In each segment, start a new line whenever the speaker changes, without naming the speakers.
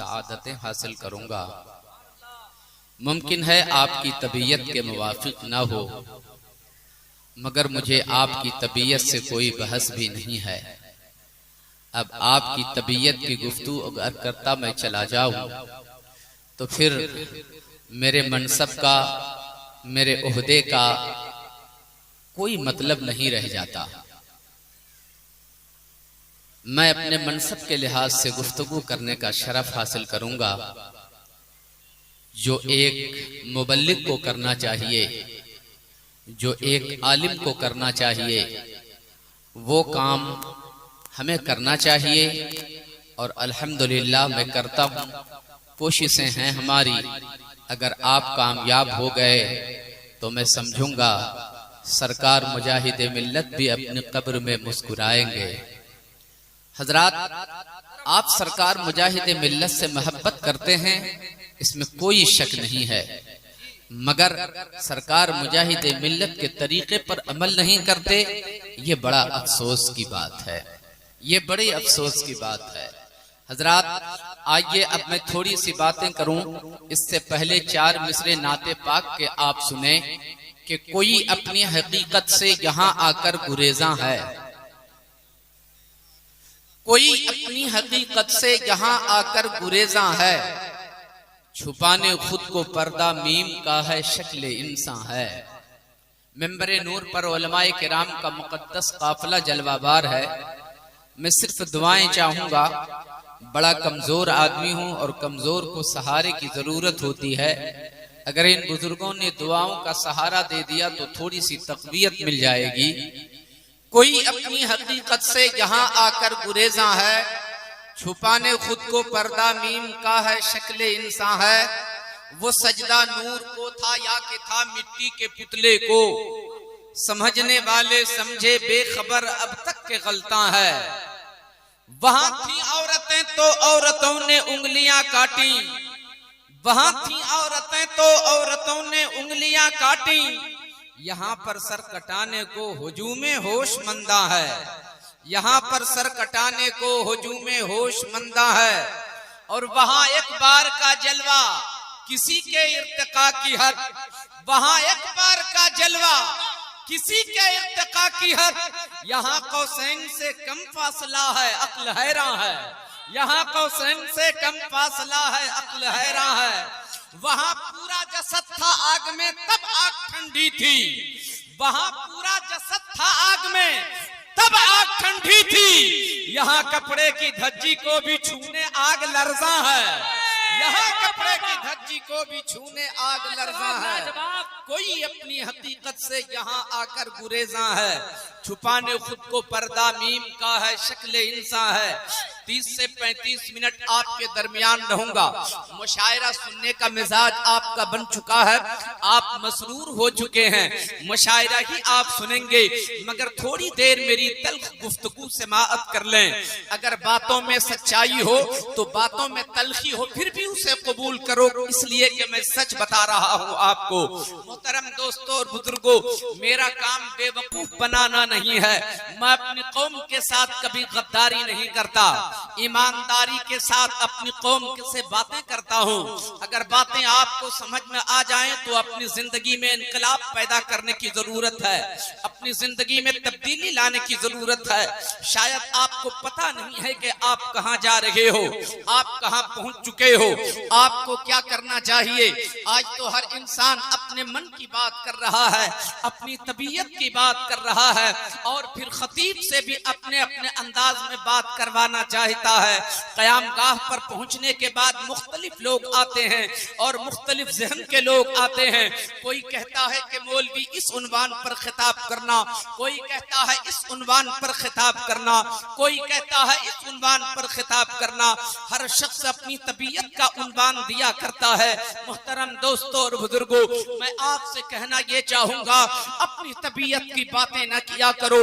سعادتیں حاصل کروں گا۔ ممکن ہے آپ کی طبیعت کے موافق نہ ہو، مگر مجھے آپ کی طبیعت سے کوئی بحث بھی نہیں ہے۔ اب آپ کی طبیعت کی گفتگو اگر کرتا میں چلا جاؤں تو پھر میرے منصب کا، میرے عہدے کا کوئی مطلب نہیں رہ جاتا۔ میں اپنے منصب کے لحاظ سے گفتگو کرنے کا شرف حاصل کروں گا جو ایک مبلغ کو کرنا چاہیے، جو ایک عالم کو کرنا چاہیے، وہ کام ہمیں کرنا چاہیے، اور الحمدللہ میں کرتا ہوں۔ کوششیں ہیں ہماری، اگر آپ کامیاب ہو گئے تو میں سمجھوں گا سرکار مجاہد ملت بھی اپنی قبر میں مسکرائیں گے۔ حضرات، آپ سرکار مجاہد ملت سے محبت کرتے ہیں، اس میں کوئی شک نہیں ہے، مگر سرکار مجاہد ملت کے طریقے پر عمل نہیں کرتے، یہ بڑا افسوس کی بات ہے، یہ بڑی افسوس کی بات ہے۔ حضرات، آئیے اب میں تھوڑی سی باتیں کروں، اس سے پہلے 4 مصرے نعت پاک کے آپ سنیں کہ کوئی اپنی حقیقت سے یہاں آ کر گریزاں ہے، کوئی اپنی حقیقت سے یہاں آ کر گریزاں ہے، چھپانے خود کو پردہ میم کا ہے، شکل انسان ہے۔ منبر نور پر علماء کرام کا مقدس قافلہ جلوہ بار ہے۔ میں صرف دعائیں چاہوں گا، بڑا کمزور آدمی ہوں اور کمزور کو سہارے کی ضرورت ہوتی ہے، اگر ان بزرگوں نے دعاؤں کا سہارا دے دیا تو تھوڑی سی تقویت مل جائے گی۔ کوئی اپنی حقیقت سے یہاں آ کر گریزاں ہے، چھپانے خود کو پردہ میم کا ہے، شکل انسان ہے۔ وہ سجدہ نور کو تھا یا کہ تھا مٹی کے پتلے کو، سمجھنے والے سمجھے، بے خبر اب تک کے غلطاں ہے۔ وہاں تھی عورتیں تو عورتوں نے انگلیاں کاٹی، وہاں تھی عورتیں تو عورتوں نے انگلیاں کاٹی، یہاں پر سر کٹانے کو ہجوم ہوش مندہ ہے، یہاں پر سر کٹانے کو ہجوم ہوش مندہ ہے۔ اور وہاں ایک بار کا جلوہ کسی کے ارتقاء کی حد، وہاں ایک بار کا جلوہ کسی کے ارتقاء کی حد، یہاں قوسین سے کم فاصلہ ہے، عقل حیراں ہے، یہاں قوسین سے کم فاصلہ ہے، عقل حیراں ہے۔ وہاں پورا جسد تھا آگ میں تب آگ ٹھنڈی تھی، وہاں پورا جسد تھا آگ میں تب آگ ٹھنڈی تھی، یہاں کپڑے کی دھجی کو بھی چھونے آگ لرزاں ہے، یہاں کپڑے کی دھجی کو بھی چھونے آگ لرزاں ہے۔ کوئی اپنی حقیقت سے یہاں آ کر گریزاں ہے، چھپانے خود کو پردہ میم کا ہے، شکل انسان ہے۔ 30 سے 35 منٹ آپ کے درمیان رہوں گا، مشاعرہ سننے کا مزاج آپ کا بن چکا ہے، آپ مسرور ہو چکے ہیں، مشاعرہ ہی آپ سنیں گے، مگر تھوڑی دیر میری تلخ گفتگو سماعت کر لیں۔ اگر باتوں میں سچائی ہو تو باتوں میں تلخی ہو، پھر بھی اسے قبول کرو، اس لیے کہ میں سچ بتا رہا ہوں آپ کو۔ محترم دوستوں اور بزرگوں، میرا کام بے وقوف بنانا نہیں ہے، میں اپنی قوم کے ساتھ کبھی غداری نہیں کرتا، ایمانداری کے ساتھ اپنی قوم سے باتیں کرتا ہوں۔ اگر باتیں آپ کو سمجھ میں آ جائیں تو اپنی زندگی میں انقلاب پیدا کرنے کی ضرورت ہے، اپنی زندگی میں تبدیلی لانے کی ضرورت ہے۔ شاید آپ کو پتہ نہیں ہے کہ آپ کہاں جا رہے ہو، آپ کہاں پہنچ چکے ہو، آپ کو کیا کرنا چاہیے۔ آج تو ہر انسان اپنے من کی بات کر رہا ہے، اپنی طبیعت کی بات کر رہا ہے، اور پھر خطیب سے بھی اپنے اپنے انداز میں بات کروانا چاہتا ہے۔ قیام گاہ پر پہنچنے کے بعد مختلف لوگ آتے ہیں اور مختلف ذہن کے لوگ آتے ہیں، کوئی کہتا ہے کہ مولوی اس عنوان پر خطاب کرنا، کوئی کہتا ہے اس عنوان پر خطاب کرنا، کوئی کہتا ہے اس عنوان پر خطاب کرنا، ہر شخص اپنی طبیعت کا عنوان دیا کرتا ہے۔ محترم دوستوں اور بزرگوں، میں آپ سے کہنا یہ چاہوں گا، اپنی طبیعت کی باتیں نہ کیا کرو،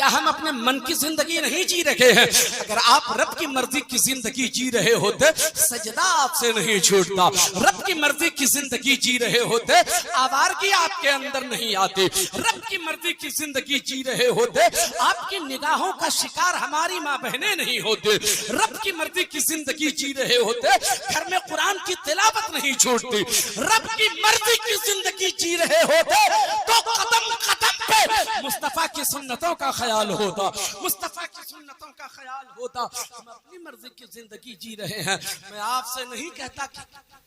کیا ہم اپنے من کی زندگی نہیں جی رہے ہیں؟ اگر آپ رب کی مرضی کی زندگی جی رہے ہوتے سجدہ آپ سے نہیں چھوٹتا، رب کی مرضی کی زندگی جی رہے ہوتے آوارگی آپ کے اندر نہیں آتی، رب کی مرضی کی زندگی جی رہے ہوتے آپ کی نگاہوں کا شکار ہماری ماں بہنیں نہیں ہوتے، رب کی مرضی کی زندگی جی رہے ہوتے گھر میں قرآن کی تلاوت نہیں چھوٹتی، رب کی مرضی کی زندگی جی رہے ہوتے تو قدم قدم پہ مصطفیٰ کی سنتوں کا خیال ہوتا، مصطفیٰ کی سنتوں کا خیال ہوتا۔ ہم اپنی مرضی کی زندگی جی رہے ہیں، میں آپ سے نہیں کہتا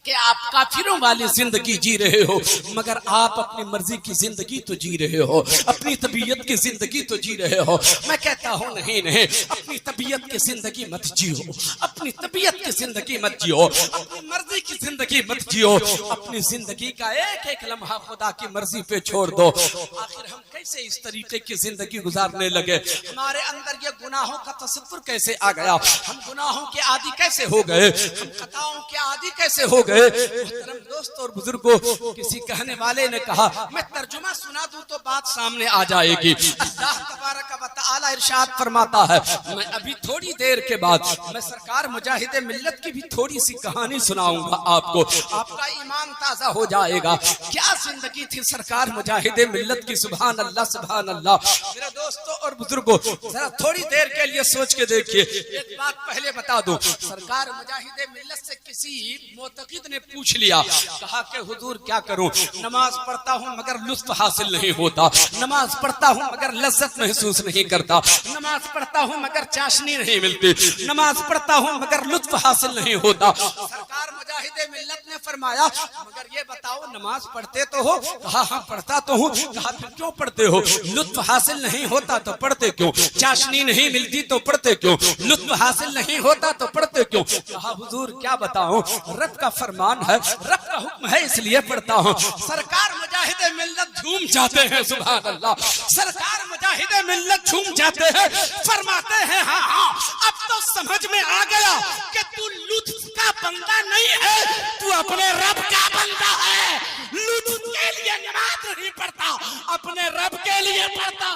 کہ آپ کافروں والی زندگی جی رہے ہو، مگر آپ اپنی مرضی کی زندگی تو جی رہے ہو، اپنی طبیعت کی زندگی تو جی رہے ہو۔ میں کہتا ہوں نہیں، اپنی طبیعت کی زندگی مت جیو، اپنی طبیعت کی زندگی مت جیو، اپنی مرضی کی زندگی مت جیو، اپنی زندگی کا ایک ایک لمحہ خدا کی مرضی پہ چھوڑ دو۔ آخر ہم کیسے اس طریقے کی زندگی گزارنے لگے؟ ہمارے اندر یہ گناہوں کا تصور کیسے آ گیا؟ ہم گناہوں کے عادی کیسے ہو گئے؟ ہم خطاؤں کے عادی کیسے ہو گئے؟ محترم دوست اور بزرگوں، کسی کہنے والے نے کہا میں ترجمہ سنا دوں تو بات سامنے آ جائے گی۔ اللہ تبارک و تعالی ارشاد فرماتا ہے، میں ابھی تھوڑی دیر کے بعد میں سرکار مجاہد ملت کی بھی تھوڑی سی کہانی سناؤں گا آپ کو، آپ کا ایمان تازہ ہو جائے گا۔ کیا زندگی تھی سرکار مجاہد ملت کی، سبحان اللہ سبحان اللہ۔ میرے دوستوں اور بزرگوں، ذرا تھوڑی دیر کے لیے سوچ کے دیکھیے۔ ایک بات پہلے بتا دوں، سرکار مجاہد ملت سے کسی معتقد نے پوچھ لیا، کہا کہ حضور کیا کروں، نماز پڑھتا ہوں مگر لطف حاصل نہیں ہوتا، نماز پڑھتا ہوں مگر لذت محسوس نہیں کرتا، نماز پڑھتا ہوں مگر چاشنی نہیں ملتی، نماز پڑھتا ہوں مگر لطف حاصل نہیں ہوتا۔ سرکار مجاہد ملت نے فرمایا مگر یہ بتاؤ نماز پڑھتے تو ہو؟ کہا ہاں پڑھتا تو ہوں۔ کہا پھر کیوں پڑھتے ہو؟ لطف حاصل نہیں ہوتا تو پڑھتے کیوں؟ چاشنی نہیں ملتی تو پڑھتے کیوں؟ لطف حاصل نہیں ہوتا تو پڑھتے کیوں؟ کہا حضور کیا بتاؤں، رب کا فرمان ہے، رب کا حکم ہے اس لیے پڑھتا ہوں۔ سرکار مجاہد ملت جھوم جاتے ہیں، سبحان اللہ، سرکار مجاہد ملت جھوم جاتے ہیں، فرماتے ہیں ہاں اب تو سمجھ میں آ گیا کہ تو لطف کا بندہ نہیں ہے، تو اپنے رب کا بندہ ہے۔ لطف کے لیے نماز نہیں پڑھتا، اپنے رب کے لیے پڑھتا،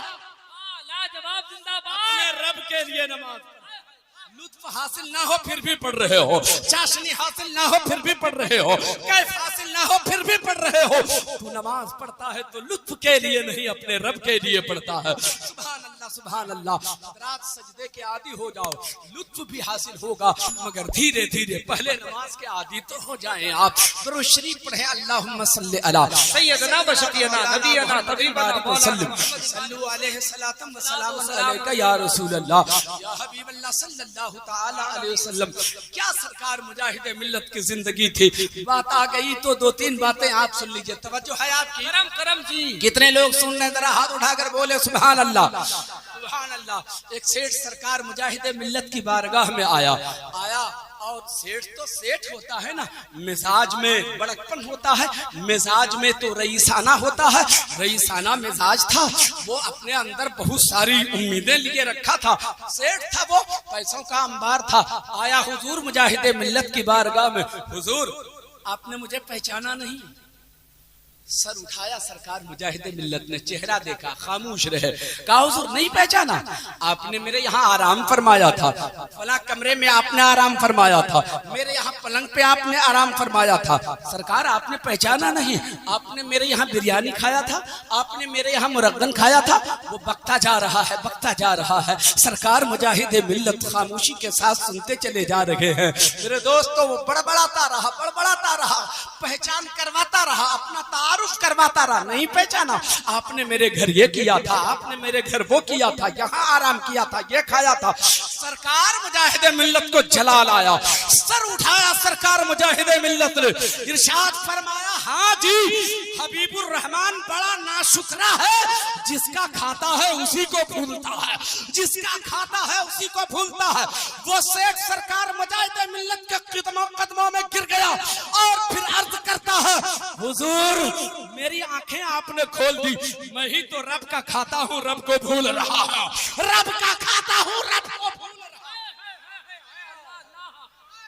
لاجواب زندہ
اپنے
باد۔
رب کے لیے نماز۔ لطف حاصل نہ ہو پھر بھی پڑھ رہے ہو، چاشنی حاصل نہ ہو پھر بھی پڑھ رہے ہو، کیف حاصل نہ ہو پھر بھی پڑھ رہے ہو۔ تو نماز پڑھتا ہے تو لطف کے لیے نہیں، اپنے رب کے لیے پڑھتا ہے۔ سبحان اللہ سبحان اللہ۔ حضرات سجدے کے عادی ہو جاؤ، لطف بھی حاصل ہوگا، مگر دھیرے دھیرے پہلے نماز کے عادی تو ہو جائیں آپ۔ درود شریف پڑھیں، اللہم صلی علی
سیدنا و شفیعنا نبینا طبیبنا
وسلم، صلو علیہ صلاۃ و سلام علیک یا رسول اللہ یا حبیب اللہ صلی اللہ تعالی علیہ وسلم۔ کیا سرکار مجاہد ملت کی زندگی تھی؟ بات آ گئی تو دو تین باتیں آپ سن لیجئے، توجہ ہے آپ کی؟
کرم کرم جی،
کتنے لوگ سن رہے ہیں؟ ذرا ہاتھ اٹھا کر بولے سبحان اللہ سبحان اللہ۔ ایک سیٹھ سرکار مجاہد ملت کی بارگاہ میں آیا، اور سیٹھ تو سیٹھ ہوتا ہے نا، مزاج میں بڑکپن ہوتا ہے، مزاج میں تو رئیسانہ ہوتا ہے، رئیسانہ مزاج تھا، وہ اپنے اندر بہت ساری امیدیں لیے رکھا تھا، سیٹھ تھا، وہ پیسوں کا انبار تھا۔ آیا حضور مجاہد ملت کی بارگاہ میں، حضور آپ نے مجھے پہچانا نہیں؟ سر اٹھایا سرکار مجاہد ملت نے، چہرہ دیکھا، خاموش رہے، کہا حضور نہیں پہچانا؟ آپ نے میرے یہاں آرام فرمایا تھا، فلاں کمرے میں آپ نے آرام فرمایا تھا، میرے یہاں پلنگ پہ آپ نے آرام فرمایا تھا، سرکار آپ نے پہچانا نہیں؟ آپ نے میرے یہاں بریانی کھایا تھا، آپ نے میرے یہاں مرغن کھایا تھا۔ وہ بکتا جا رہا ہے، بکتا جا رہا ہے، سرکار مجاہد ملت خاموشی کے ساتھ سنتے چلے جا رہے ہیں۔ میرے دوستو وہ بڑبڑاتا رہا، پہچان کرواتا رہا، اپنا تعارف کرواتا رہا، نہیں پہچانا؟ آپ نے میرے گھر یہ کیا تھا، آپ نے میرے گھر وہ کیا تھا، یہاں آرام کیا تھا، یہ کھایا تھا۔ سرکار مجاہد ملت کو جلال آیا، سر اٹھایا سرکار مجاہد ملت نے، ارشاد فرمایا ہاں جی، حبیب الرحمان بڑا ناشکرا ہے، جس کا کھاتا ہے اسی کو بھولتا ہے، جس کا کھاتا ہے اسی کو بھولتا ہے۔ وہ سیٹھ سرکار مجاہد ملت کے قدموں میں گر گیا اور پھر عرض کرتا ہے حضور میری آنکھیں آپ نے کھول دی، میں ہی تو رب کا کھاتا ہوں، رب کو بھول رہا ہوں، رب کا کھاتا ہوں، رب کو بھول رہا ہوں۔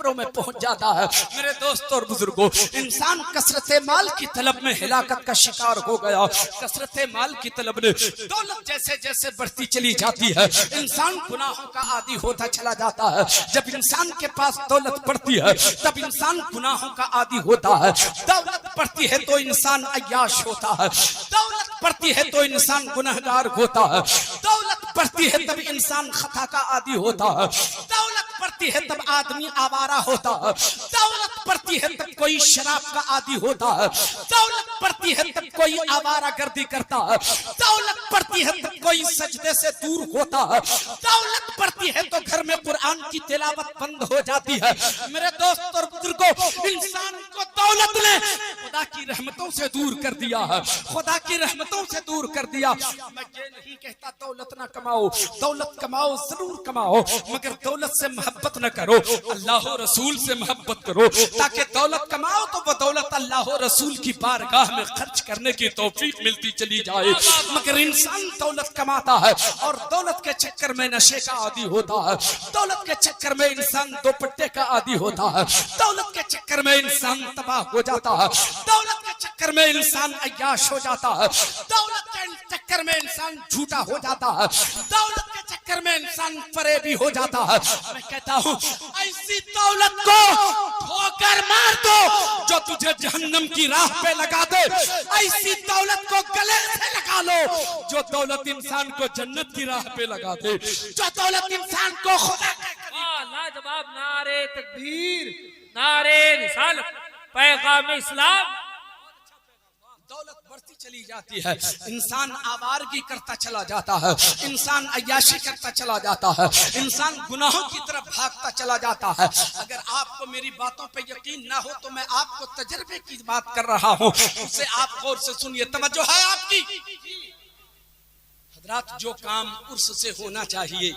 قبروں میں پہنچ جاتا ہے۔ میرے دوستوں اور بزرگوں، انسان کثرت مال کی طلب میں ہلاکت کا شکار ہو گیا۔ کثرت مال کی طلب نے دولت جیسے جیسے بڑھتی چلی جاتی ہے، انسان گناہوں کا عادی ہوتا چلا جاتا ہے۔ جب انسان کے پاس دولت بڑھتی ہے تب انسان گناہوں کا عادی ہوتا ہے۔ دولت بڑھتی ہے تو انسان عیاش ہوتا ہے، دولت بڑھتی ہے تو انسان گنہگار ہوتا ہے، دولت بڑھتی ہے تب انسان خطا کا عادی ہوتا ہے، دولت بڑھتی ہے تب آدمی آوارہ ہوتا ہے، دولت بڑھتی ہے تب کوئی شراب کا عادی ہوتا ہے، دولت بڑھتی ہے تب کوئی آوارہ گردی کرتا ہے، دولت بڑھتی ہے تب کوئی سجدے سے دور ہوتا ہے، دولت بڑھتی ہے تو گھر میں قرآن کی تلاوت بند ہو جاتی ہے۔ میرے دوست اور بزرگوں، انسان کو دولت نے خدا کی رحمتوں سے دور کر دیا ہے، خدا کی رحمتوں سے دور کر دیا۔ میں یہ نہیں کہتا دولت نہ کماؤ، دولت کماؤ ضرور کماؤ، مگر دولت سے محبت نہ کرو، اللہ و رسول سے محبت کرو، تاکہ دولت کماؤ تو وہ دولت اللہ و رسول کی بارگاہ میں خرچ کرنے کی توفیق ملتی چلی جائے۔ مگر انسان دولت کماتا ہے اور دولت کے چکر میں نشے کا عادی ہوتا ہے، دولت کے چکر میں انسان دوپٹے کا عادی ہوتا ہے، دولت کے چکر میں انسان تباہ ہو جاتا ہے، دولت کے چکر میں انسان عیاش ہو جاتا ہے، دولت کے چکر میں انسان جھوٹا ہو جاتا ہے، دولت کے چکر میں انسان فریبی ہو جاتا ہے۔ میں کہتا ہوں ایسی دولت کو ٹھوکر مار دو جو تجھے جہنم کی راہ پہ لگا دے، ایسی دولت کو گلے سے لگا لو جو دولت انسان کو جنت کی راہ پہ لگا دے، جو دولت انسان کو خدا کے
لاجواب نعرے تکبیر، نعرے رسالت، پیغام اسلام۔
دولت بڑھتی چلی جاتی ہے، انسان آوارگی کرتا چلا جاتا ہے، انسان عیاشی کرتا چلا جاتا ہے، انسان گناہوں کی طرف بھاگتا چلا جاتا ہے۔ اگر آپ کو میری باتوں پہ یقین نہ ہو تو میں آپ کو تجربے کی بات کر رہا ہوں، اسے آپ غور سے سنیے، توجہ ہے آپ کی۔ حضرات، جو کام عرس سے ہونا چاہیے،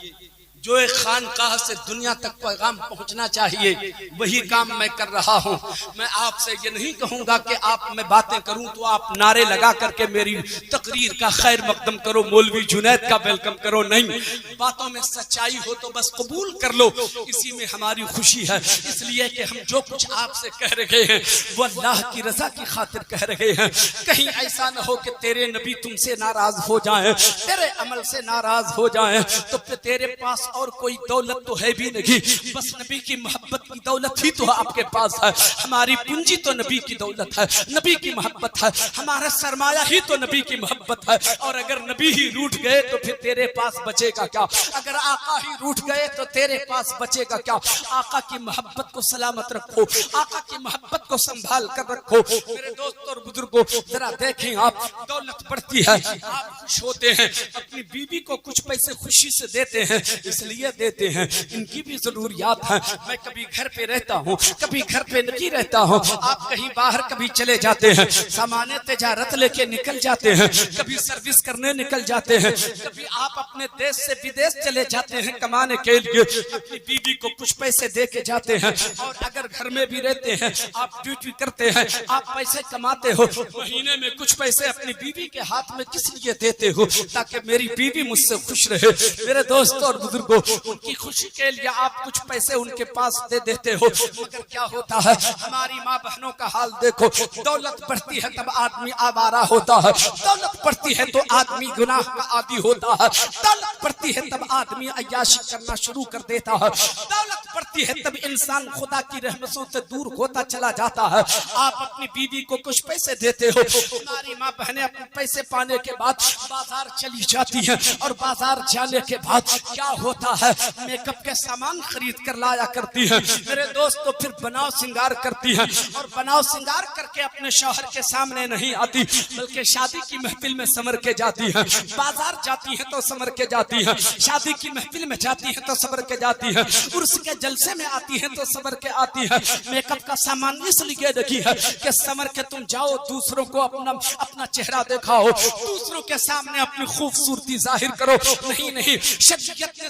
جو ایک خانقاہ سے دنیا تک پیغام پہنچنا چاہیے، وہی کام میں کر رہا ہوں۔ میں آپ سے یہ نہیں کہوں گا کہ آپ میں باتیں کروں تو آپ نعرے لگا کر کے میری تقریر کا خیر مقدم کرو، مولوی جنید کا ویلکم کرو، نہیں، باتوں میں سچائی ہو تو بس قبول کر لو، اسی میں ہماری خوشی ہے۔ اس لیے کہ ہم جو کچھ آپ سے کہہ رہے ہیں وہ اللہ کی رضا کی خاطر کہہ رہے ہیں۔ کہیں ایسا نہ ہو کہ تیرے نبی تم سے ناراض ہو جائیں، تیرے عمل سے ناراض ہو جائیں، تو پھر تیرے پاس اور کوئی دولت تو ہے بھی نہیں، بس نبی کی محبت کی دولت ہی تو آپ کے پاس ہے۔ ہماری پونجی تو نبی کی دولت ہے، نبی کی محبت ہے، ہمارا سرمایہ ہی تو نبی کی محبت ہے۔ اور اگر نبی ہی روٹھ گئے تو پھر تیرے پاس بچے گا کیا؟ اگر آقا ہی روٹھ گئے تو تیرے پاس بچے گا کیا؟ آقا کی محبت کو سلامت رکھو، آقا کی محبت کو سنبھال کر رکھو۔ میرے دوستوں اور بزرگوں، ذرا دیکھیں، آپ دولت بڑھتی ہے، آپ خوش ہوتے ہیں، اپنی بیوی کو کچھ پیسے خوشی سے دیتے ہیں، اس لیے دیتے ہیں، ان کی بھی ضروریات ہیں۔ میں کبھی گھر پہ رہتا ہوں، کبھی گھر پہ نہیں رہتا ہوں، آپ کہیں باہر کبھی چلے جاتے ہیں، سامان تجارت لے کے نکل جاتے ہیں، کبھی سروس کرنے نکل جاتے ہیں، کبھی آپ اپنے دیش سے بدیش چلے جاتے ہیں کمانے کے لیے، اپنی بیوی کو کچھ پیسے دے کے جاتے ہیں۔ اور اگر گھر میں بھی رہتے ہیں، آپ ڈیوٹی کرتے ہیں، آپ پیسے کماتے ہو، مہینے میں کچھ پیسے اپنی بیوی کے ہاتھ میں کس لیے دیتے ہو؟ تاکہ میری بیوی مجھ سے خوش رہے۔ میرے دوستوں اور بزرگوں، ان کی خوشی کے لیے آپ کچھ پیسے ان کے پاس دے دیتے ہو، مگر کیا ہوتا ہے؟ ہماری ماں بہنوں کا حال دیکھو، دولت بڑھتی ہے تب آدمی آوارہ ہوتا ہے، دولت بڑھتی ہے تو آدمی گناہ کا عادی ہوتا ہے، دولت بڑھتی ہے تب آدمی عیاشی کرنا شروع کر دیتا ہے، دولت بڑھتی ہے تب انسان خدا کی رحمتوں سے دور ہوتا چلا جاتا ہے۔ آپ اپنی بیوی کو کچھ پیسے دیتے ہو، ہماری ماں بہنیں اپنے پیسے پانے کے بعد بازار چلی جاتی ہیں، اور بازار جانے کے بعد کیا ہوتا ہے؟ میک اپ کے سامان خرید کر لایا کرتی ہیں، میرے دوستو، پھر بناؤ سنگار کرتی ہیں، اور بناؤ سنگار کر کے اپنے شوہر کے سامنے نہیں آتی، بلکہ شادی کی محفل میں سمر کے جاتی ہیں، بازار جاتی ہیں تو سمر کے جاتی ہیں، شادی کی محفل میں جاتی ہیں تو سمر کے جاتی ہیں، عرس کے جلسے میں آتی ہیں تو سمر کے آتی ہیں۔ میک اپ کا سامان اس لیے رکھی ہے کہ سمر کے تم جاؤ، دوسروں کو اپنا چہرہ دکھاؤ، دوسروں کے سامنے اپنی خوبصورتی ظاہر کرو۔ نہیں، شریعت نے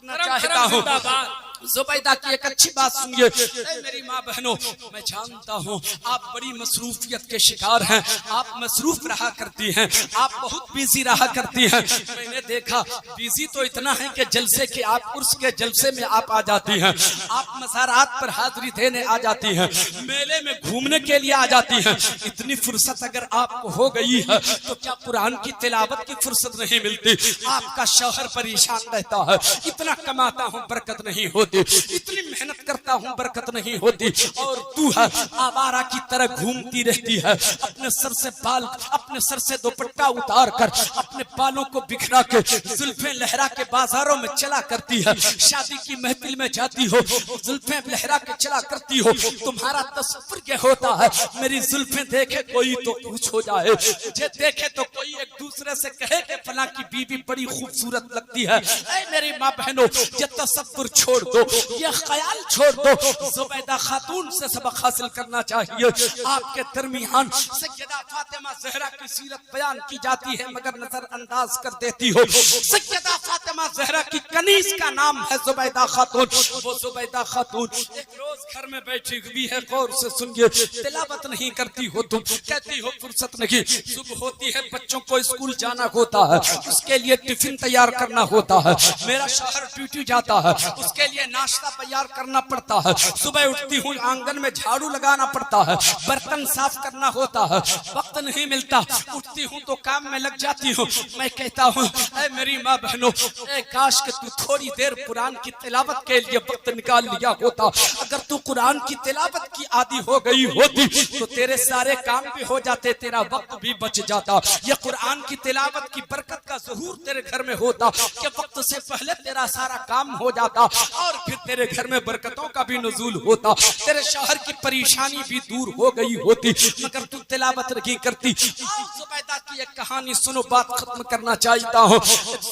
کرنا چاہتا ہوں زبیدہ کی ایک اچھی بات سنیے. اے میری ماں بہنوں، میں جانتا ہوں آپ بڑی مصروفیت کے شکار ہیں، آپ مصروف رہا کرتی ہیں، آپ بہت بیزی رہا کرتی ہیں. میں نے دیکھا بیزی تو اتنا ہے کہ جلسے کے آپ عرس کے جلسے میں آپ آ جاتی ہیں، آپ مزارات پر حاضری دینے آ جاتی ہیں، میلے میں گھومنے کے لیے آ جاتی ہیں. اتنی فرصت اگر آپ کو ہو گئی ہے تو کیا قرآن کی تلاوت کی فرصت نہیں ملتی؟ آپ کا شوہر پریشان رہتا ہے، اتنا کماتا ہوں برکت نہیں ہوتی، اتنی محنت کرتا ہوں برکت نہیں ہوتی، اور تو ہے آوارہ کی طرح گھومتی رہتی ہے، اپنے سر سے بال، اپنے سر سے دوپٹہ اتار کر اپنے بالوں کو بکھرا کے زلفیں لہرا کے بازاروں میں چلا کرتی ہے، شادی کی محفل میں جاتی ہو زلفیں لہرا کے چلا کرتی ہو. تمہارا تصور یہ ہوتا ہے میری زلفیں دیکھے کوئی تو کچھ ہو جائے، مجھے دیکھے تو کوئی ایک دوسرے سے کہے کہ فلاں کی بیوی بڑی خوبصورت لگتی ہے. اے میری ماں بہنوں، یہ تصور چھوڑ دو، یہ خیال چھوڑ دو. زبیدہ خاتون سے سبق حاصل کرنا چاہیے. آپ کے درمیان سیدہ فاطمہ زہرا کی سیرت بیان کی جاتی ہے مگر نظر انداز کر دیتی ہو. سیدہ فاطمہ زہرا کی کنیز کا نام ہے زبیدہ خاتون. وہ زبیدہ خاتون ایک روز گھر میں بیٹھی ہوئی ہے، غور سے سنیے، تلاوت نہیں کرتی ہو تم، کہتی ہو فرصت نہیں. صبح ہوتی ہے، بچوں کو اسکول جانا ہوتا ہے، اس کے لیے ٹفن تیار کرنا ہوتا ہے. میرا شوہر ڈیوٹی جاتا ہے، اس کے لیے ناشتہ تیار کرنا پڑتا ہے. صبح اٹھتی ہوں، آنگن میں جھاڑو لگانا پڑتا ہے، برتن صاف کرنا ہوتا ہے، وقت نہیں ملتا. اٹھتی ہوں تو کام میں لگ جاتی ہوں. میں کہتا ہوں اے میری ماں بہنوں، اے کاش کہ تو تھوڑی دیر قرآن کی تلاوت کے لیے وقت نکال لیا ہوتا. اگر تو قرآن کی تلاوت کی عادی ہو گئی ہوتی تو تیرے سارے کام بھی ہو جاتے، تیرا وقت بھی بچ جاتا. یہ قرآن کی تلاوت کی برکت کا ظہور تیرے گھر میں ہوتا کہ وقت سے پہلے تیرا سارا کام ہو جاتا، اور پھر تیرے گھر میں برکتوں کا بھی نزول ہوتا، تیرے شوہر کی پریشانی بھی دور ہو گئی ہوتی. مگر تو تلاوت نہیں کرتی. زبیدہ کی ایک کہانی سنو، بات ختم کرنا چاہتا ہوں.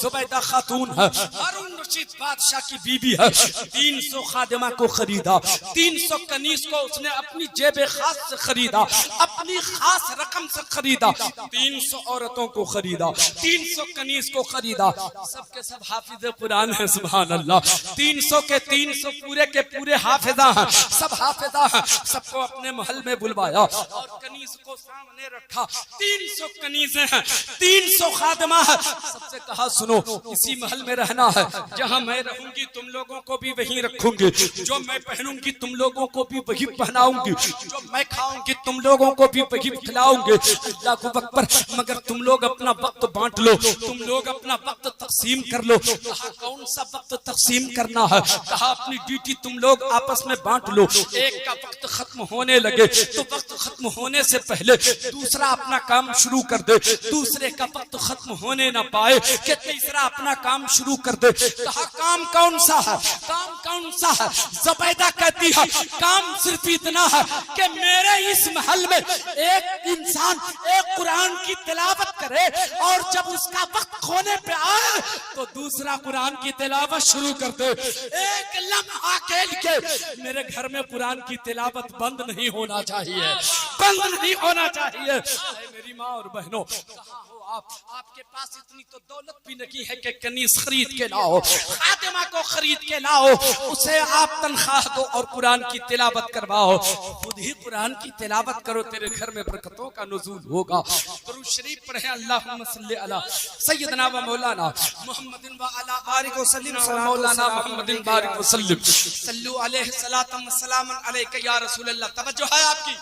زبیدہ خاتون ہے، ہارون رشید بادشاہ کی بیوی ہے. 300 خادمہ کو خریدا، 300 کنیز کو اس نے اپنی جیب خاص سے خریدا، اپنی خاص رقم سے خریدا. 300 عورتوں کو خریدا، 300 کنیز کو خریدا. سب کے سب حافظ قرآن ہیں، سبحان اللہ. 300 کے 300 پورے کے پورے حافظہ ہیں، سب حافظہ ہیں. سب کو اپنے محل میں بلوایا اور کنیز کو سامنے رکھا. 300 کنیزیں ہیں، 300 خادمہ ہیں. سب سے کہا سنو، اسی محل میں رہنا ہے، جہاں میں رہوں گی تم لوگوں کو بھی وہیں رکھوں گی، جو میں پہنوں گی تم لوگوں کو بھی وہی پہناؤں گی، جو میں کھاؤں گی تم لوگوں کو بھی وہی کھلاؤں گی. اللہ اکبر. مگر تم لوگ اپنا وقت بانٹ لو، تم لوگ اپنا وقت تقسیم کر لو. کہا کون سا وقت تقسیم کرنا ہے؟ کہا اپنی ڈیوٹی تم لوگ آپس میں بانٹ لو. ایک کا وقت ختم ہونے لگے تو وقت ختم ہونے سے پہلے دوسرا اپنا کام شروع کر دے، دوسرے کا وقت ختم ہونے نہ پائے کہ تیسرا اپنا کام شروع کر دے. کہا کام کون سا ہے؟ کام کون سا ہے؟ زبیدہ کہتی ہے کام صرف اتنا ہے کہ میرے اس محل میں ایک انسان ایک قرآن کی تلاوت کرے، اور جب اس کا وقت ہونے پہ آئے تو دوسرا قرآن کی تلاوت شروع کر دے. ایک لمحہ کے لیے میرے گھر میں قرآن کی تلاوت بند نہیں ہونا چاہیے، بند نہیں ہونا چاہیے. اے میری ماں اور بہنوں، کہاں ہو آپ کے پاس اتنی تو دولت بھی نہیں ہے کہ کنیز خرید کے لاؤ، خادمہ کو خرید کے لاؤ، اسے آپ تنخواہ دو اور قرآن کی تلاوت کرواؤ. خود ہی قرآن کی تلاوت کرو، تیرے گھر میں برکتوں کا نزول ہوگا. درود شریف پڑھیں، اللہم صلی علی سیدنا و مولانا محمد و علی آلہ وسلم، مولانا محمد بارک وسلم. صلو علیہ الصلاۃ والسلام علیک یا رسول اللہ. توجہ ہے آپ کی؟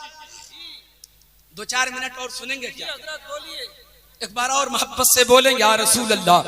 2-4 منٹ اور سنیں گے کیا؟
حضرت بولیے.
ایک بار اور محبت سے بولیں یا رسول اللہ.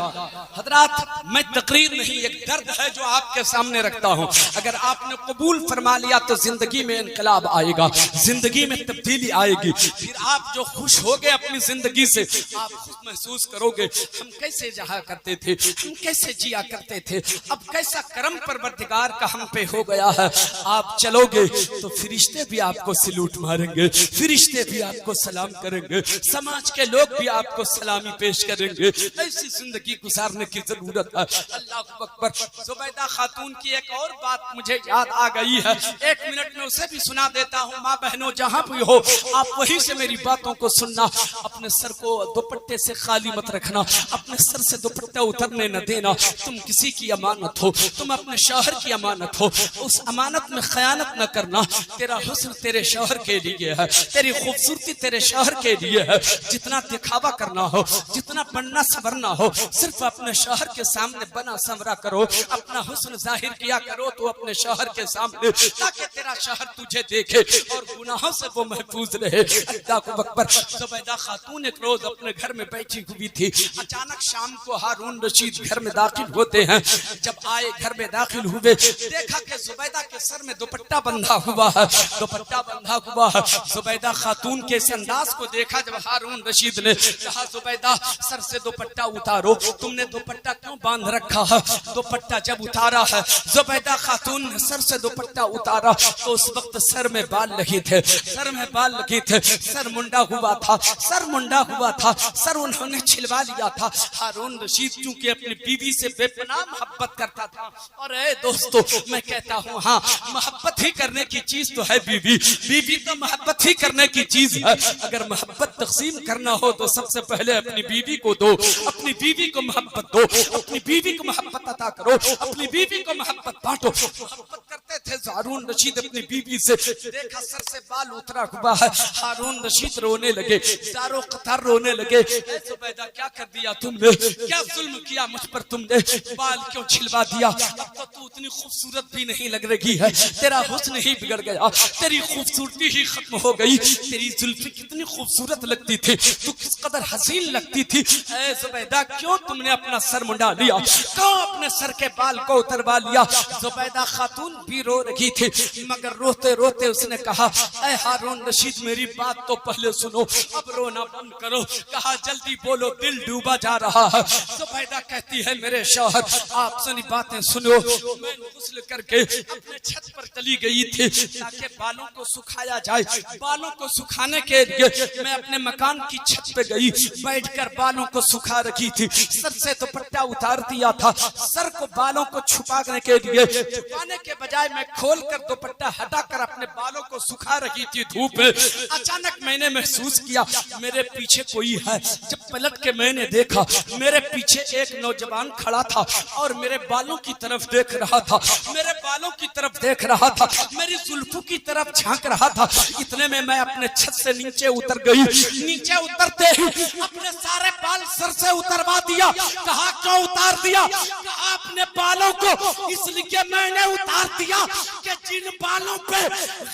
حضرات، میں تقریر نہیں، ایک درد ہے جو آپ کے سامنے رکھتا ہوں. اگر آپ نے قبول فرما لیا تو زندگی میں انقلاب آئے گا، زندگی میں تبدیلی آئے گی. پھر آپ جو خوش ہو گئے اپنی زندگی سے، آپ خوش محسوس کرو گے. ہم کیسے جہاں کرتے تھے، ہم کیسے جیا کرتے تھے، اب کیسا کرم پروردگار کا ہم پہ ہو گیا ہے. آپ چلو گے تو فرشتے بھی آپ کو سلوٹ ماریں گے، فرشتے بھی آپ کو سلام کریں گے، سماج کے لوگ بھی آپ کو سلامی پیش کریں گے. ایسی زندگی گزارنے کی ضرورت ہے. اللہ اکبر. زبیدہ خاتون کی ایک اور بات مجھے یاد آ گئی ہے, 1 منٹ میں اسے بھی سنا دیتا ہوں. ماں بہنوں جہاں بھی ہو آپ وہیں سے میری باتوں کو سننا. اپنے سر کو دوپٹے سے خالی مت رکھنا, اپنے سر سے دوپٹہ اترنے نہ دینا. تم کسی کی امانت ہو, تم اپنے شوہر کی امانت ہو, اس امانت میں خیانت نہ کرنا. تیرا حسن تیرے شوہر کے لیے ہے, تیری خوبصورتی تیرے شوہر کے لیے ہے. جتنا دکھاوا کرنا ہو, جتنا بننا سنورنا ہو, صرف اپنے شوہر کے سامنے بنا سنورا کرو. اپنا حسن ظاہر کیا کرو تو اپنے شوہر کے سامنے, تاکہ تیرا شوہر تجھے دیکھے اور گناہوں سے وہ محفوظ رہے. اللہ اکبر. زبیدہ خاتون ایک روز اپنے گھر میں بیٹھی ہوئی تھی. اچانک شام کو ہارون رشید گھر میں داخل ہوتے ہیں. جب آئے گھر میں داخل ہوئے, دیکھا کہ زبیدہ کے سر میں دوپٹہ بندھا ہوا ہے, دوپٹہ بندھا ہوا ہے. زبیدہ خاتون کے اس انداز کو دیکھا جب ہارون رشید نے کہا, زبیدہ سر سے دوپٹہ اتارو. تم نے دوپٹہ کیوں باندھ رکھا ہے؟ دوپٹہ جب اتارا ہے زبیدہ خاتون نے سر سے دوپٹہ اتارا تو اس وقت سر میں بال لگے تھے, سر میں بال لگے تھے, سر منڈا ہوا تھا, سر منڈا ہوا تھا, سر انہوں نے چھلوا لیا تھا. ہارون رشید چونکہ اپنی بیوی سے بے پناہ محبت کرتا تھا. اور اے دوستو میں کہتا ہوں, ہاں محبت ہی کرنے کی چیز تو ہے بیوی, بیوی تو محبت ہی کرنے کی چیز ہے. اگر محبت تقسیم کرنا ہو تو سب سے پہلے اپنی بیوی کو دو, اپنی بیوی کو محبت دو, اپنی بیوی کو محبت عطا کرو, اپنی بیوی کو محبت بانٹو. محبت کرتے تھے ہارون رشید اپنی بیوی سے. دیکھا سر سے بال اترا ہوا ہے, ہارون رشید رونے لگے, زارو قطار رونے لگے. اے زبیدہ کیا کر دیا تم نے, کیا ظلم کیا مجھ پر تم نے, بال کیوں چھلوا دیا؟ اب تو اتنی خوبصورت بھی نہیں لگ رہی ہے, تیرا حسن ہی بگڑ گیا, تیری خوبصورتی ہی ختم ہو گئی. تیری زلفیں کتنی خوبصورت لگتی تھی, تو کس قدر حسین لگتی تھی. اے زبیدہ کیوں تم نے اپنا سر منڈا لیا, کیوں اپنے سر کے بال کو اتروا لیا؟ زبیدہ خاتون بھی رو رہی تھی, مگر روتے روتے اس نے کہا, اے ہارون رشید میری بات تو پہلے سنو, اب رونا بند کرو. کہا جلدی بولو, دل ڈوبا جا رہا ہے. زبیدہ کہتی ہے, میرے شوہر آپ سنی باتیں سنو. میں غسل کر کے اپنے چھت پر چلی گئی تھی تاکہ بالوں کو سکھایا جائے. بالوں کو سکھانے کے لیے میں اپنے مکان کی چھت پہ گئی, بیٹھ کر بالوں کو سکھا رکھی تھی. سر سے دوپٹہ اتار دیا تھا, سر کو بالوں کو چھپانے کے لیے, چھپانے کے بجائے میں کھول کر دوپٹہ ہٹا کر اپنے بالوں کو سکھا رکھی تھی دھوپ میں. اچانک میں نے محسوس کیا میرے پیچھے کوئی ہے. جب پلٹ کے میں نے دیکھا میرے پیچھے ایک نوجوان کھڑا تھا اور میرے بالوں کی طرف دیکھ رہا تھا, میرے بالوں کی طرف دیکھ رہا تھا, میری زلفوں کی طرف جھانک رہا تھا. اتنے میں اپنے چھت سے نیچے اتر گئی. نیچے اترتے ہی اپنے سارے بال سر سے اتروا دیا. کہا کیوں اتار دیا؟ کہا اپنے بالوں کو اس لیے میں نے اتار دیا کہ جن بالوں پہ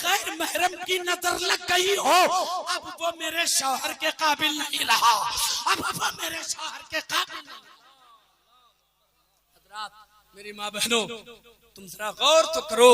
غیر محرم کی نظر لگ گئی ہو اب وہ میرے شوہر کے قابل نہیں رہا, اب وہ میرے شوہر کے قابل نہیں. حضرات میری ماں بہنوں, تم ذرا غور تو کرو,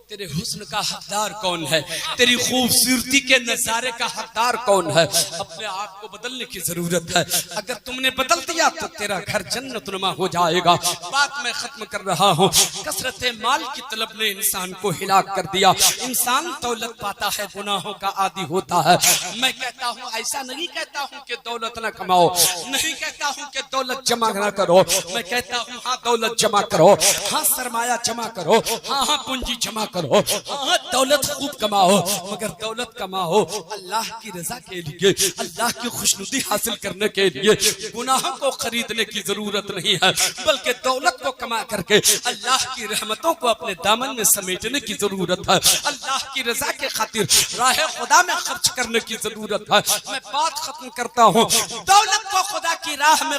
تیرے حسن کا حقدار کون ہے, تیری خوبصورتی کے نظارے کا حقدار کون ہے؟ اپنے آپ کو بدلنے کی ضرورت ہے. اگر تم نے بدل دیا تو تیرا گھر جنت نما ہو جائے گا. بات میں ختم کر رہا ہوں. کثرت مال کی طلب نے انسان کو ہلاک کر دیا. انسان دولت پاتا ہے گناہوں کا عادی ہوتا ہے. میں کہتا ہوں, ایسا نہیں کہتا ہوں کہ دولت نہ کماؤ, نہیں کہتا ہوں کہ دولت جمع نہ کرو. میں کہتا ہوں ہاں دولت جمع کرو, ہاں سرمایہ جمع کرو, ہاں پونجی جمع کرو, ہاں دولت خوب کماؤ, مگر دولت کماؤ اللہ کی رضا کے لیے, اللہ کی خوشنودی حاصل کرنے کے لیے. گناہوں کو خریدنے کی ضرورت نہیں ہے, بلکہ دولت کو کما کر کے اللہ کی رحمتوں کو اپنے دامن میں سمیٹنے کی ضرورت ہے. اللہ کی رضا کے خاطر راہ خدا میں خرچ کرنے کی ضرورت ہے. میں بات ختم کرتا ہوں. دولت کو خدا کی راہ میں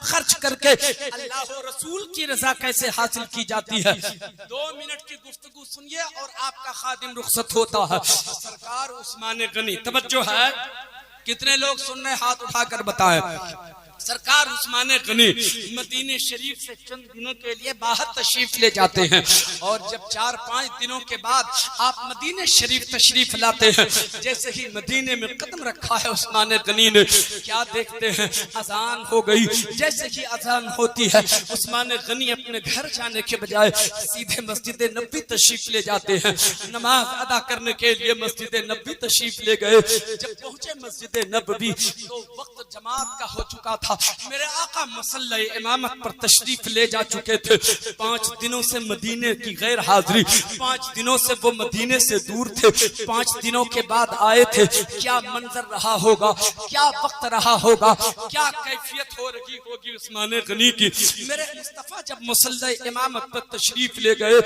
خرچ کر کے اللہ و رسول کی رضا کیسے حاصل کی جاتی ہے؟ 2 منٹ کی گفتگو سنیے اور آپ کا خادم رخصت ہوتا ہے. سرکار عثمان غنی, توجہ ہے, کتنے لوگ سن رہے ہاتھ اٹھا کر بتائیں. سرکار عثمان غنی مدینہ شریف سے چند دنوں کے لیے باہر تشریف لے جاتے ہیں اور جب 4-5 دنوں کے بعد آپ مدینہ شریف تشریف لاتے ہیں، جیسے ہی مدینہ میں قدم رکھا ہے عثمان غنی نے، کیا دیکھتے ہیں؟ اذان ہو گئی۔ جیسے ہی اذان ہوتی ہے عثمان غنی اپنے گھر جانے کے بجائے سیدھے مسجد نبوی تشریف لے جاتے ہیں، نماز ادا کرنے کے لیے مسجد نبوی تشریف لے گئے۔ جب پہنچے مسجد نبوی تو وقت جماعت کا ہو چکا تھا، میرے آقا مصلی امامت پر تشریف لے جا چکے تھے۔ 5 دنوں سے مدینے کی غیر حاضری، 5 دنوں سے وہ مدینے سے دور تھے، 5 دنوں کے بعد آئے تھے۔ کیا منظر رہا ہوگا، کیا وقت رہا ہوگا، کیا کیفیت ہو رہی ہوگی عثمان غنی کی۔ میرے مصطفیٰ جب مصلی امامت پر تشریف لے گئے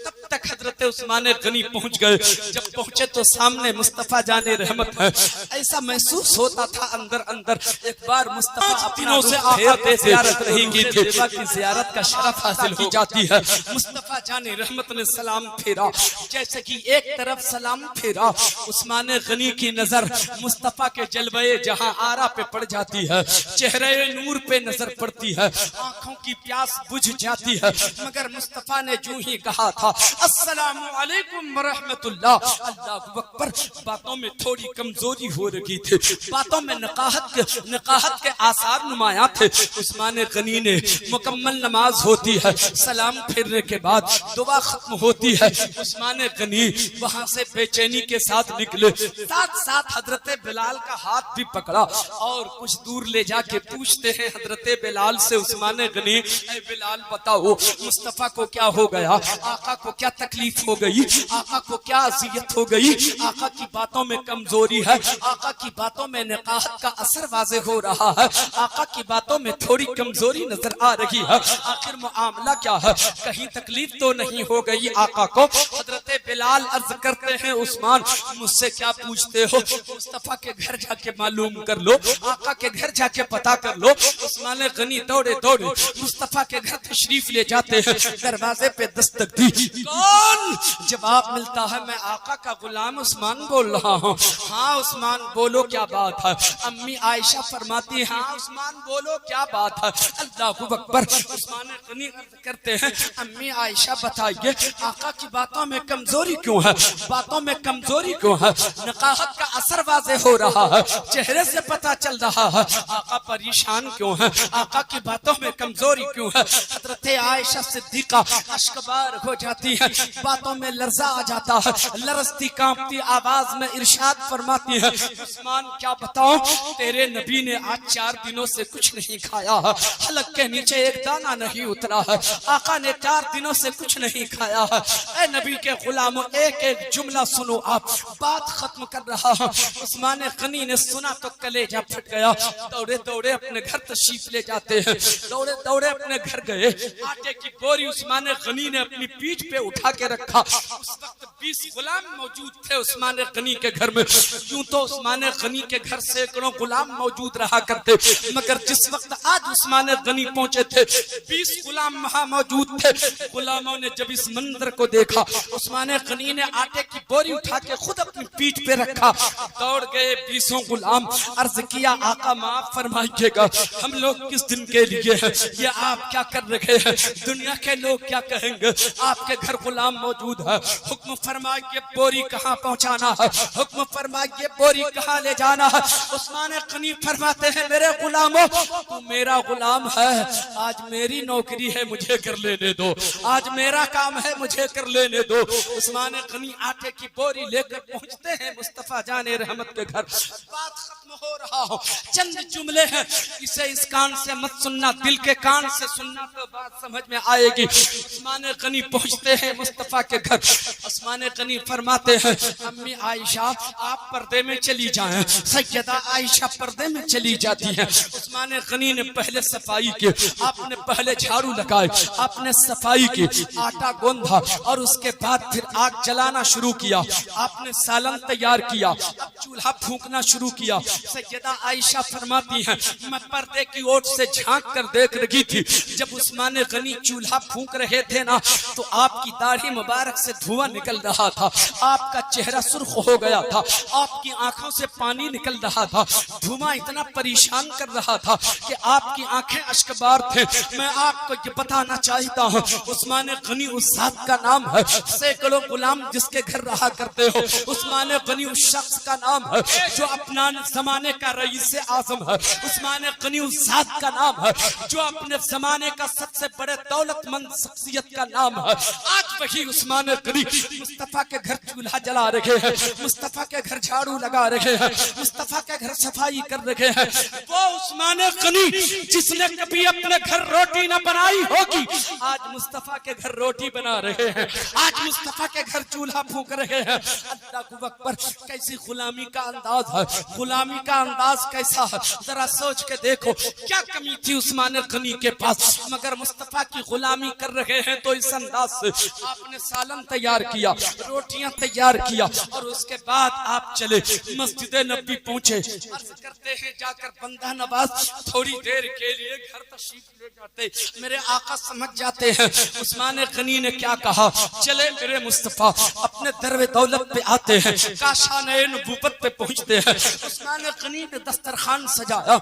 تب تک حضرت عثمان غنی پہنچ گئے۔ جب پہنچے تو سامنے مصطفیٰ جان رحمت ہے، ایسا محسوس ہوتا تھا اندر اندر ایک بار مصطفیٰ اپنوں سے آقا پہ زیارت نہیں کی تھی، کی زیارت کا شرف حاصل کی جاتی ہے۔ مصطفیٰ جان رحمت نے سلام پھیرا، جیسے کہ ایک طرف سلام پھیرا عثمان غنی کی نظر مصطفیٰ کے جلوے جہاں آرا پہ پڑ جاتی ہے، چہرے نور پہ نظر پڑتی ہے، آنکھوں کی پیاس بجھ جاتی ہے، مگر مصطفیٰ نے جو ہی کہا تھا السلام علیکم ورحمت اللہ، اللہ اکبر، باتوں میں تھوڑی کمزوری ہو رہی تھی، باتوں میں نقاہت کے آثار نمایاں تھے۔ عثمان غنی نے مکمل نماز ہوتی ہے، سلام پھیرنے کے بعد دعا ختم ہوتی ہے، عثمان غنی وہاں سے بے چینی کے ساتھ نکلے، ساتھ ساتھ حضرت بلال کا ہاتھ بھی پکڑا اور کچھ دور لے جا کے پوچھتے ہیں حضرت بلال سے عثمان غنی، اے بلال بتاؤ مصطفیٰ کو کیا ہو گیا، آقا کو کیا تکلیف ہو گئی، آقا کو کیا اذیت ہو گئی، آقا کی باتوں میں کمزوری ہے، آقا کی باتوں میں نقاہت کا اثر واضح ہو رہا ہے، آقا کی باتوں میں تھوڑی کمزوری نظر آ رہی ہے، آخر معاملہ کیا ہے، کہیں تکلیف تو نہیں ہو گئی آقا کو۔ حضرت بلال عرض کرتے ہیں عثمان مجھ سے کیا پوچھتے ہو، مصطفیٰ کے گھر جا کے معلوم کر لو، آقا کے گھر جا کے پتا کر لو۔ عثمان غنی دوڑے دوڑے مصطفیٰ کے گھر تشریف لے جاتے ہیں، دروازے پہ دستک دی، کون؟ جواب ملتا ہے میں آقا کا غلام عثمان بول رہا ہوں۔ ہاں عثمان بولو کیا بات ہے؟ امی عائشہ فرماتی ہیں ہاں عثمان بولو کیا بات ہے؟ اللہ اکبر۔ عثمان غنی عرض کرتے ہیں امی عائشہ بتائیے آقا کی باتوں میں کمزوری کیوں ہے، باتوں میں کمزوری کیوں ہے؟ نقاہت کا اثر واضح ہو رہا ہے، چہرے سے پتا چل رہا ہے، آقا پریشان کیوں ہے، آقا کی باتوں میں کمزوری کیوں ہے؟ حضرت عائشہ صدیقہ اشکبار ہو جاتی ہے، باتوں میں لرزہ آ جاتا ہے، لرزتی کانپتی آواز میں ارشاد فرماتی ہے عثمان کیا بتاؤں، تیرے نبی نے آج 4 دنوں سے کچھ نہیں کھایا ہے، حلق کے نیچے ایک دانہ نہیں اترا ہے، آقا نے 4 دنوں سے کچھ نہیں کھایا ہے۔ اے نبی کے غلاموں ایک ایک جملہ سنو، آپ بات ختم کر رہا ہوں۔ عثمان غنی نے سنا تو کلیجہ پھٹ گیا، دوڑے دوڑے اپنے گھر تشریف لے جاتے ہیں، دوڑے دوڑے اپنے گھر گئے، آٹے کی بوری عثمان غنی نے اپنی پیٹھ پہ اٹھا کے رکھا۔ اس وقت 20 غلام موجود تھے عثمان غنی کے گھر میں، یوں تو عثمان غنی کے گھر سینکڑوں غلام موجود رہا کرتے، مگر جس وقت آج عثمان غنی پہنچے تھے 20 غلام وہاں موجود تھے۔ غلاموں نے جب اس منظر کو دیکھا عثمان غنی نے آٹے کی بوری اٹھا کے خود اپنی پیٹھ پہ رکھا، دوڑ گئے 20 غلام، عرض کیا آقا معاف فرمائیے گا ہم لوگ کس دن کے لیے ہیں، یہ آپ کیا کر رہے ہیں، دنیا کے لوگ کیا کہیں گے، آپ کے گھر غلام موجود ہے، حکم فرمائیے بوری کہاں پہنچانا ہے، حکم فرمائیے بوری کہاں لے جانا ہے۔ عثمان غنی فرماتے ہیں میرے غلاموں تو میرا غلام ہے، آج میری نوکری ہے مجھے کر لینے دو، آج میرا کام ہے مجھے کر لینے دو۔ عثمان غنی آٹے کی بوری لے کر پہنچتے ہیں مصطفیٰ جان رحمت کے گھر، بات ختم ہو رہا ہو، چند جملے ہیں، اسے اس کان سے مت سننا، دل کے کان سے سننا تو بات سمجھ میں آئے گی۔ عثمان غنی پہنچتے ہیں مصطفیٰ کے گھر، عثمان غنی فرماتے ہیں امی عائشہ آپ پردے میں چلی جائیں، سیدہ عائشہ پردے میں چلی جاتی ہیں۔ عثمان غنی نے پہلے صفائی کی، آپ نے پہلے جھاڑو لگائے، آپ نے صفائی کی، آٹا گوندھا اور اس کے بعد پھر آگ جلانا شروع کیا، آپ نے سالن تیار کیا، اب چولہا پھونکنا شروع کیا۔ سیدہ عائشہ فرماتی ہیں میں پردے کی اوٹ سے جھانک کر دیکھ رہی تھی، جب عثمان غنی چولہا پھونک رہے تھے نا تو آپ کی داڑھی مبارک سے دھواں نکل رہا تھا، آپ کا چہرہ سرخ ہو گیا تھا، آپ کی آنکھوں سے پانی نکل رہا تھا، دھواں اتنا پریشان کر رہا تھا کہ آپ کی آنکھیں اشکبار تھے۔ میں آپ کو یہ بتانا چاہتا ہوں عثمان غنی اس ذات کا نام ہے، سینکڑوں غلام جس کے گھر رہا کرتے ہو، عثمان غنی اس شخص کا نام ہے جو اپنا زمانے کا رئیس اعظم ہے، عثمان غنی اس ذات کا نام ہے جو اپنے زمانے کا سب سے بڑے دولت مند شخصیت کا نام ہے۔ آج وہی عثمان غنی مصطفیٰ کے گھر چولہا جلا رہے ہیں، مصطفیٰ کے گھر جھاڑو لگا رہے ہیں، مصطفیٰ کے گھر صفائی کر رہے ہیں۔ وہ عثمان غنی جس نے کبھی اپنے گھر روٹی نہ بنائی ہوگی آج مصطفیٰ کے گھر روٹی بنا رہے ہیں، آج مصطفیٰ کے گھر چولہا پھونک رہے ہیں۔ اللہ اکبر، کیسی غلامی کا انداز ہے، غلامی کا انداز کیسا ہے، ذرا سوچ کے دیکھو کیا کمی تھی عثمان غنی کے پاس، مگر مصطفیٰ کی غلامی کر رہے ہیں تو اس انداز سے آپ نے سالن تیار کیا، روٹیاں تیار کیا، اور اس کے بعد آپ چلے مسجد نبی پہنچے۔ عرض کرتے ہیں جا کر بندہ نواز تھوڑی دیر کے لیے گھر تشریف لے جاتے، میرے آقا سمجھ جاتے ہیں عثمان غنی نے کیا کہا، چلے میرے مصطفیٰ اپنے درو دولت پہ آتے ہیں، کاشانِ نبوت پہ پہنچتے ہیں۔ عثمان غنی نے دسترخوان سجایا،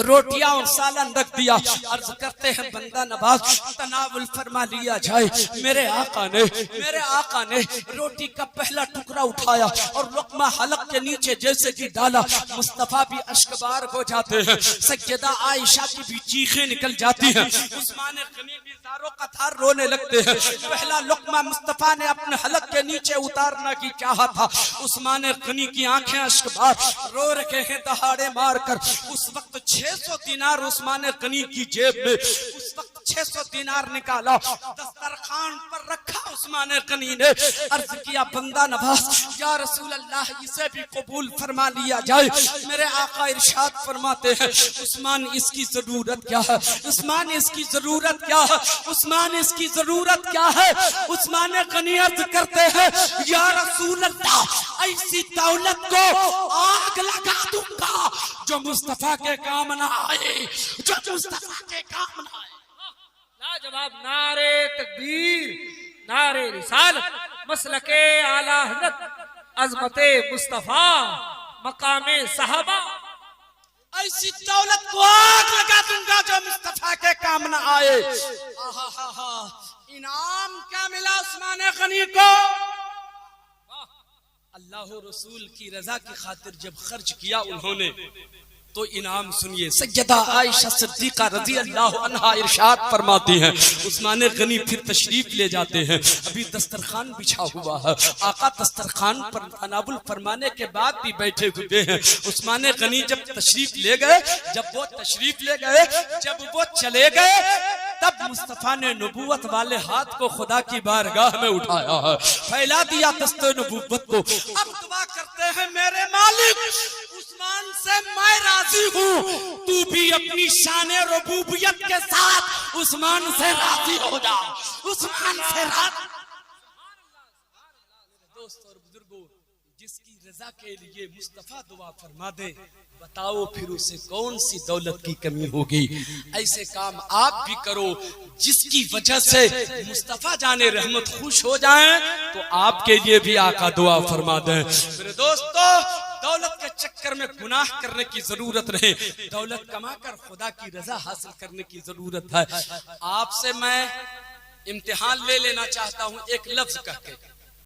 روٹیاں اور سالن رکھ دیا، عرض کرتے ہیں بندہ نواز تناول فرما لیا جائے۔ میرے آقا نے روٹی کا پہلا ٹکڑا اٹھایا اور لقمہ حلق کے نیچے جیسے کہ ڈالا، مصطفیٰ بھی اشکبار ہو جاتے ہیں، سیدہ عائشہ کی بھی چیخیں نکل جاتی ہیں، عثمان غنی بھی زاروں کا تھار رونے لگتے ہیں۔ پہلا لقمہ مصطفیٰ نے اپنے حلق کے نیچے اتارنا کی چاہا تھا، عثمان غنی کی آنکھیں اشکبار، رو رہے ہیں دہاڑے مار کر۔ اس وقت 600 دینار عثمان غنی کی جیب میں، اس وقت 600 دینار نکالا، دسترخوان پر رکھا عثمان غنی نے، عرض کیا بندہ نواز یا رسول اللہ اسے بھی قبول فرما لیا جائے۔ میرے آقا ارشاد فرماتے ہیں عثمان اس کی ضرورت کیا ہے، عثمان اس کی ضرورت کیا ہے، عثمان اس کی ضرورت کیا ہے۔ عثمان غنی عرض کرتے ہیں یا رسول اللہ ایسی دولت کو آگ لگا دوں گا جو مصطفیٰ کے کام نہ آئے، جو مصطفیٰ کے کام نہ آئے۔
لاجواب نعرے تکبیر، نعرے رسالت، مسلک اعلی حضرت، عظمت مصطفیٰ، مقام صحابہ۔
ایسی دولت کو آگ لگا دوں گا جو مصطفیٰ کے کام نہ آئے۔ انعام کیا ملا عثمان غنی کو؟ اللہ و رسول کی رضا کی خاطر جب خرچ کیا انہوں نے تو انعام سنیے، سیدہ عائشہ صدیقہ رضی اللہ عنہا ارشاد فرماتی ہیں عثمان غنی پھر تشریف لے جاتے ہیں، ابھی دسترخوان بچھا ہوا ہے، آقا دسترخوان پر تناول فرمانے کے بعد بھی بیٹھے ہوئے ہیں۔ عثمان غنی جب تشریف لے گئے، جب وہ چلے گئے تب مصطفیٰ نے نبوت والے ہاتھ کو خدا کی بارگاہ میں اٹھایا ہے، پھیلا دیا دست نبوت کو۔ اب دعا کرتے ہیں میرے مالک عثمان سے میں راضی ہوں، تو بھی اپنی شان ربوبیت کے ساتھ عثمان سے راضی ہو جا، عثمان سے راضی۔ دوست اور بزرگوں، جس کی رضا کے لیے مصطفیٰ دعا فرما دے، بتاؤ پھر اسے کون سی دولت کی کمی ہوگی۔ ایسے کام آپ بھی کرو جس کی وجہ سے مصطفیٰ جان رحمت خوش ہو جائیں تو آپ کے لیے بھی آقا دعا فرما دیں۔ میرے دوستو، دولت کے چکر میں گناہ کرنے کی ضرورت نہیں، دولت کما کر خدا کی رضا حاصل کرنے کی ضرورت ہے۔ آپ سے میں امتحان لے لینا چاہتا ہوں ایک لفظ کہہ کے،